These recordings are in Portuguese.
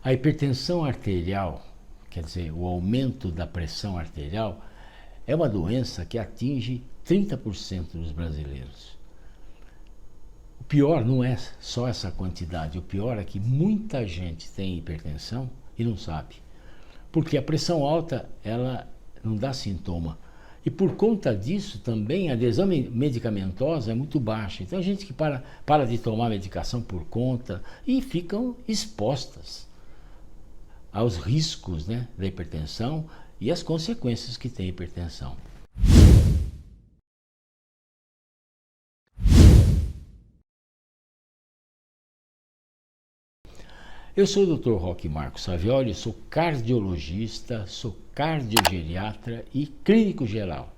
A hipertensão arterial, quer dizer, o aumento da pressão arterial, é uma doença que atinge 30% dos brasileiros. O pior não é só essa quantidade, o pior é que muita gente tem hipertensão e não sabe. Porque a pressão alta, ela não dá sintoma. E por conta disso também a adesão medicamentosa é muito baixa. Então a gente que para de tomar medicação por conta e ficam expostas aos riscos, né, da hipertensão e as consequências que tem a hipertensão. Eu sou o Dr. Roque Marcos Savioli, sou cardiologista, sou cardiogeriatra e clínico geral.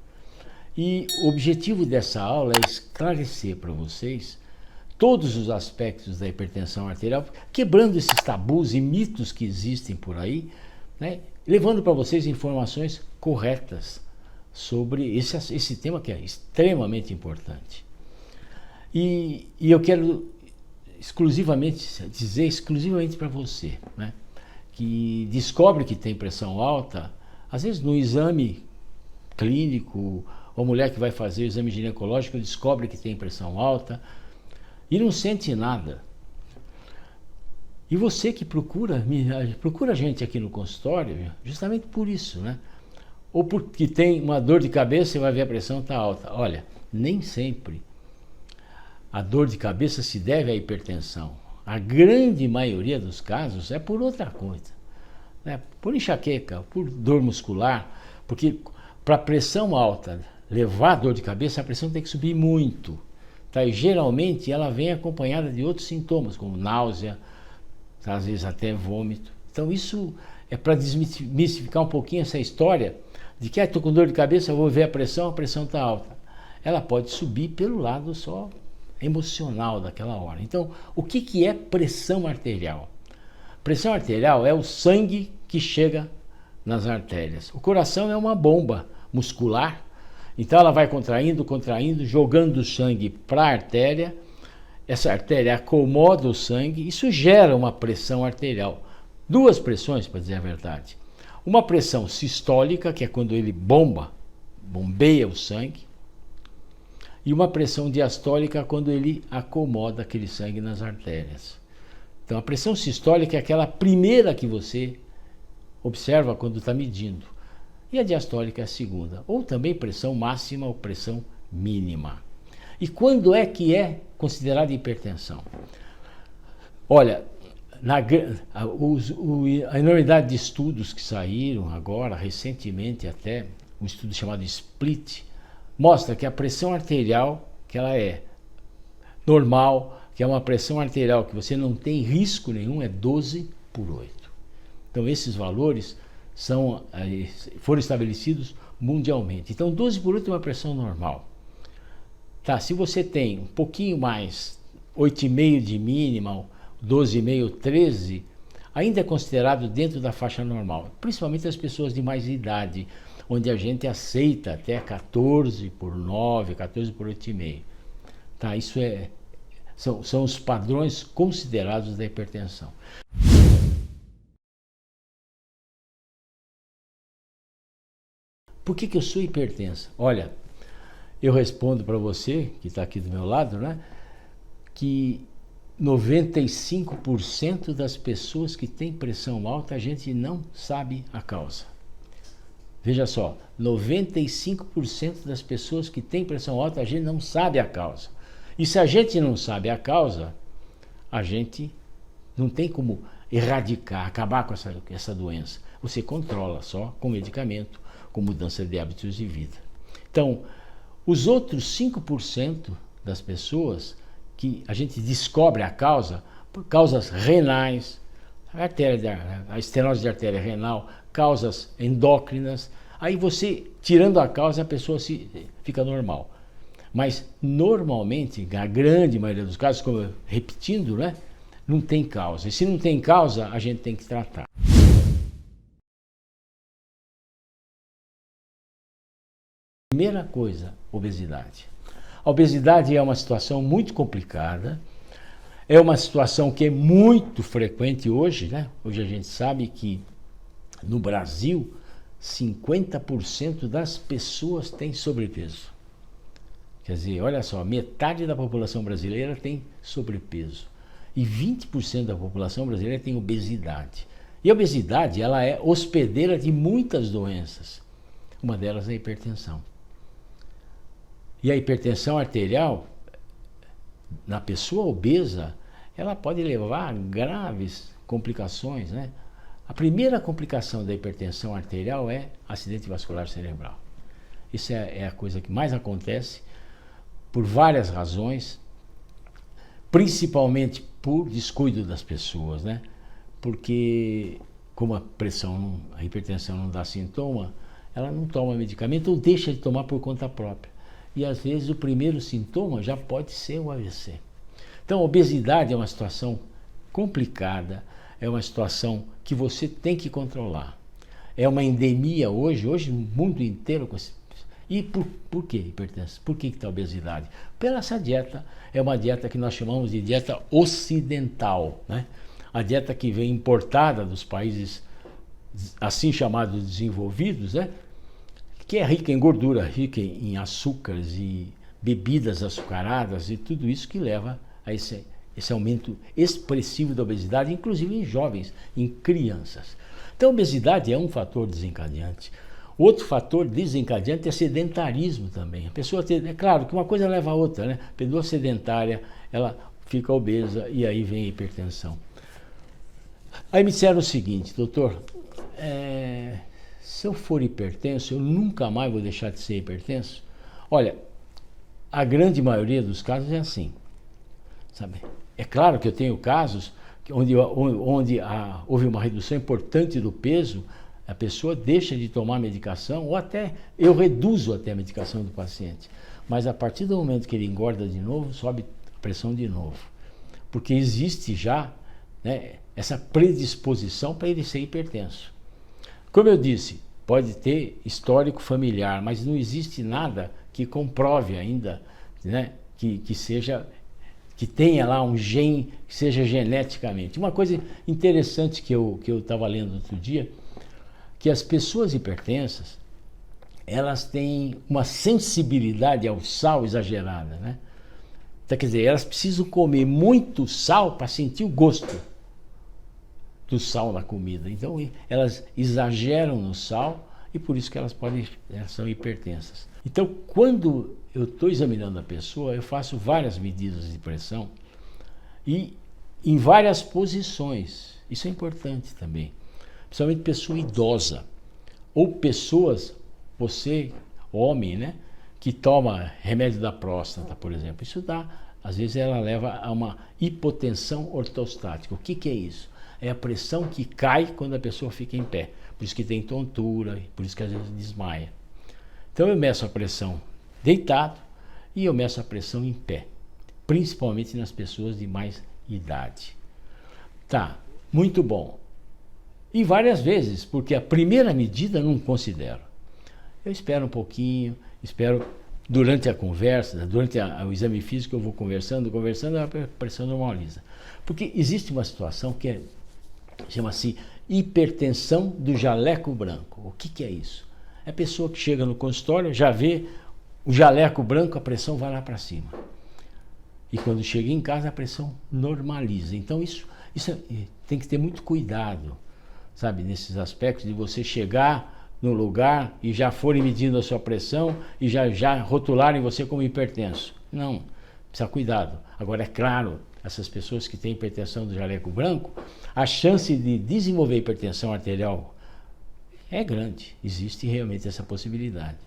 E o objetivo dessa aula é esclarecer para vocês todos os aspectos da hipertensão arterial, quebrando esses tabus e mitos que existem por aí, né? Levando para vocês informações corretas sobre esse tema que é extremamente importante. E eu quero dizer exclusivamente para você, né, que descobre que tem pressão alta, às vezes no exame clínico, ou mulher que vai fazer o exame ginecológico descobre que tem pressão alta e não sente nada. E você que procura a gente aqui no consultório, justamente por isso, né? Ou porque tem uma dor de cabeça e vai ver a pressão está alta. Olha, nem sempre a dor de cabeça se deve à hipertensão. A grande maioria dos casos é por outra coisa, né? Por enxaqueca, por dor muscular, porque para a pressão alta levar a dor de cabeça, a pressão tem que subir muito. Tá? E geralmente ela vem acompanhada de outros sintomas, como náusea, às vezes até vômito. Então isso é para desmistificar um pouquinho essa história de que estou com dor de cabeça, vou ver a pressão está alta. Ela pode subir pelo lado só emocional daquela hora. Então, o que é pressão arterial? Pressão arterial é o sangue que chega nas artérias. O coração é uma bomba muscular, então ela vai contraindo, jogando o sangue para a artéria. Essa artéria acomoda o sangue, isso gera uma pressão arterial. Duas pressões, para dizer a verdade. Uma pressão sistólica, que é quando ele bombeia o sangue, e uma pressão diastólica quando ele acomoda aquele sangue nas artérias. Então a pressão sistólica é aquela primeira que você observa quando está medindo. E a diastólica é a segunda. Ou também pressão máxima ou pressão mínima. E quando é que é considerada hipertensão? Olha, a enormidade de estudos que saíram agora, recentemente até, um estudo chamado SPLIT, mostra que a pressão arterial, que ela é normal, que é uma pressão arterial que você não tem risco nenhum, é 12/8. Então esses valores foram estabelecidos mundialmente. Então 12/8 é uma pressão normal. Tá, se você tem um pouquinho mais, 8,5 de mínima, 12,5, 13, ainda é considerado dentro da faixa normal, principalmente as pessoas de mais idade, onde a gente aceita até 14/9, 14/8,5. Tá, isso são os padrões considerados da hipertensão. Por que eu sou hipertensa? Olha, eu respondo para você, que está aqui do meu lado, né, que 95% das pessoas que têm pressão alta, a gente não sabe a causa. Veja só, 95% das pessoas que têm pressão alta, a gente não sabe a causa. E se a gente não sabe a causa, a gente não tem como erradicar, acabar com essa doença. Você controla só com medicamento, com mudança de hábitos de vida. Então, os outros 5% das pessoas que a gente descobre a causa, por causas renais, a estenose de artéria renal, causas endócrinas, aí você, tirando a causa, a pessoa fica normal. Mas, normalmente, na grande maioria dos casos, como repetindo, né, não tem causa. E se não tem causa, a gente tem que tratar. Primeira coisa, obesidade. A obesidade é uma situação muito complicada. É uma situação que é muito frequente hoje, né? Hoje a gente sabe que no Brasil 50% das pessoas têm sobrepeso. Quer dizer, olha só, metade da população brasileira tem sobrepeso e 20% da população brasileira tem obesidade. E a obesidade, ela é hospedeira de muitas doenças. Uma delas é a hipertensão. E a hipertensão arterial, na pessoa obesa, ela pode levar a graves complicações, né? A primeira complicação da hipertensão arterial é acidente vascular cerebral. Isso é a coisa que mais acontece por várias razões, principalmente por descuido das pessoas, né? Porque como a hipertensão não dá sintoma, ela não toma medicamento ou deixa de tomar por conta própria. E às vezes o primeiro sintoma já pode ser o AVC. Então a obesidade é uma situação complicada, é uma situação que você tem que controlar. É uma endemia hoje no mundo inteiro. E por que hipertensão? Por que está a obesidade? Pela essa dieta, é uma dieta que nós chamamos de dieta ocidental, né? A dieta que vem importada dos países assim chamados desenvolvidos, né? Que é rica em gordura, rica em açúcares e bebidas açucaradas e tudo isso que leva a esse aumento expressivo da obesidade, inclusive em jovens, em crianças. Então a obesidade é um fator desencadeante. Outro fator desencadeante é sedentarismo também. A pessoa é claro que uma coisa leva a outra, né? A pessoa sedentária, ela fica obesa e aí vem a hipertensão. Aí me disseram o seguinte, doutor, se eu for hipertenso, eu nunca mais vou deixar de ser hipertenso? Olha, a grande maioria dos casos é assim, sabe? É claro que eu tenho casos onde houve uma redução importante do peso, a pessoa deixa de tomar medicação, ou até eu reduzo até a medicação do paciente. Mas a partir do momento que ele engorda de novo, sobe a pressão de novo. Porque existe já, né, essa predisposição para ele ser hipertenso. Como eu disse, pode ter histórico familiar, mas não existe nada que comprove ainda, né, que tenha lá um gene que seja geneticamente. Uma coisa interessante que eu estava lendo outro dia, que as pessoas hipertensas, elas têm uma sensibilidade ao sal exagerada, né? Então, quer dizer, elas precisam comer muito sal para sentir o gosto do sal na comida. Então, elas exageram no sal e por isso que elas são hipertensas. Então, quando eu estou examinando a pessoa, eu faço várias medidas de pressão e em várias posições. Isso é importante também. Principalmente pessoa idosa ou pessoas, você, homem, né, que toma remédio da próstata, por exemplo. Isso às vezes ela leva a uma hipotensão ortostática. O que é isso? É a pressão que cai quando a pessoa fica em pé. Por isso que tem tontura, por isso que às vezes desmaia. Então eu meço a pressão deitado e eu meço a pressão em pé, principalmente nas pessoas de mais idade. Tá, muito bom. E várias vezes, porque a primeira medida não considero. Eu espero um pouquinho, espero durante a conversa, durante o exame físico eu vou conversando, a pressão normaliza. Porque existe uma situação que chama-se hipertensão do jaleco branco. O que é isso? É a pessoa que chega no consultório, já vê o jaleco branco, a pressão vai lá para cima. E quando chega em casa, a pressão normaliza. Então isso tem que ter muito cuidado, sabe, nesses aspectos de você chegar no lugar e já forem medindo a sua pressão e já rotularem você como hipertenso. Não, precisa cuidado. Agora, é claro, essas pessoas que têm hipertensão do jaleco branco, a chance de desenvolver hipertensão arterial é grande. Existe realmente essa possibilidade.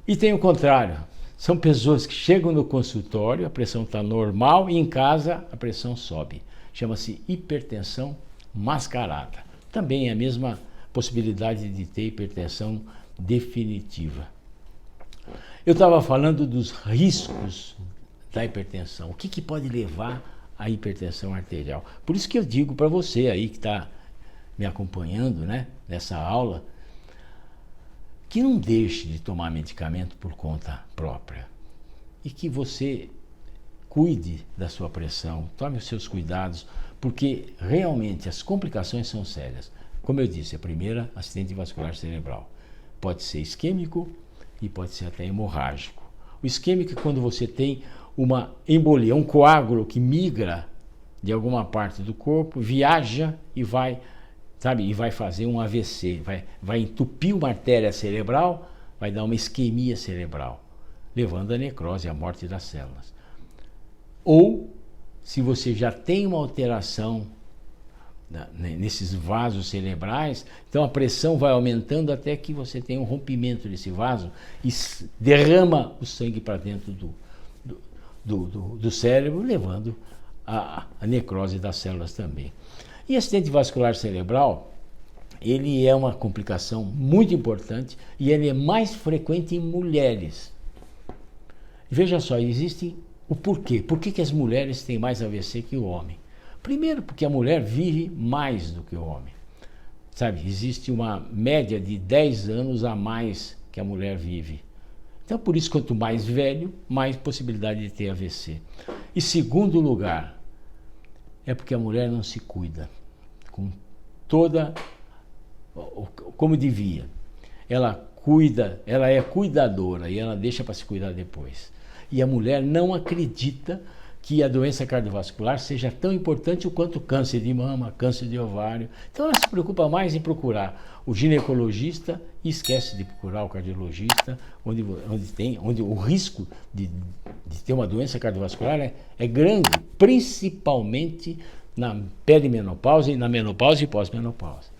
E tem o contrário. São pessoas que chegam no consultório, a pressão está normal e em casa a pressão sobe. Chama-se hipertensão mascarada. Também é a mesma possibilidade de ter hipertensão definitiva. Eu estava falando dos riscos da hipertensão. O que pode levar à hipertensão arterial? Por isso que eu digo para você aí que está me acompanhando, né, nessa aula, que não deixe de tomar medicamento por conta própria. E que você cuide da sua pressão, tome os seus cuidados, porque realmente as complicações são sérias. Como eu disse, a primeira, acidente vascular cerebral. Pode ser isquêmico e pode ser até hemorrágico. O isquêmico é quando você tem uma embolia, um coágulo que migra de alguma parte do corpo, viaja e vai, e vai fazer um AVC, vai entupir uma artéria cerebral, vai dar uma isquemia cerebral, levando à necrose, à morte das células. Ou, se você já tem uma alteração nesses vasos cerebrais, então a pressão vai aumentando até que você tem um rompimento desse vaso e derrama o sangue para dentro do cérebro, levando à necrose das células também. E acidente vascular cerebral, ele é uma complicação muito importante e ele é mais frequente em mulheres. Veja só, existe o porquê. Por que as mulheres têm mais AVC que o homem? Primeiro, porque a mulher vive mais do que o homem. Existe uma média de 10 anos a mais que a mulher vive. Então, por isso, quanto mais velho, mais possibilidade de ter AVC. E segundo lugar, é porque a mulher não se cuida com toda, como devia. Ela cuida, ela é cuidadora e ela deixa para se cuidar depois. E a mulher não acredita que a doença cardiovascular seja tão importante quanto o câncer de mama, câncer de ovário. Então ela se preocupa mais em procurar o ginecologista e esquece de procurar o cardiologista, onde o risco de ter uma doença cardiovascular é grande, principalmente na perimenopausa e na menopausa e pós-menopausa.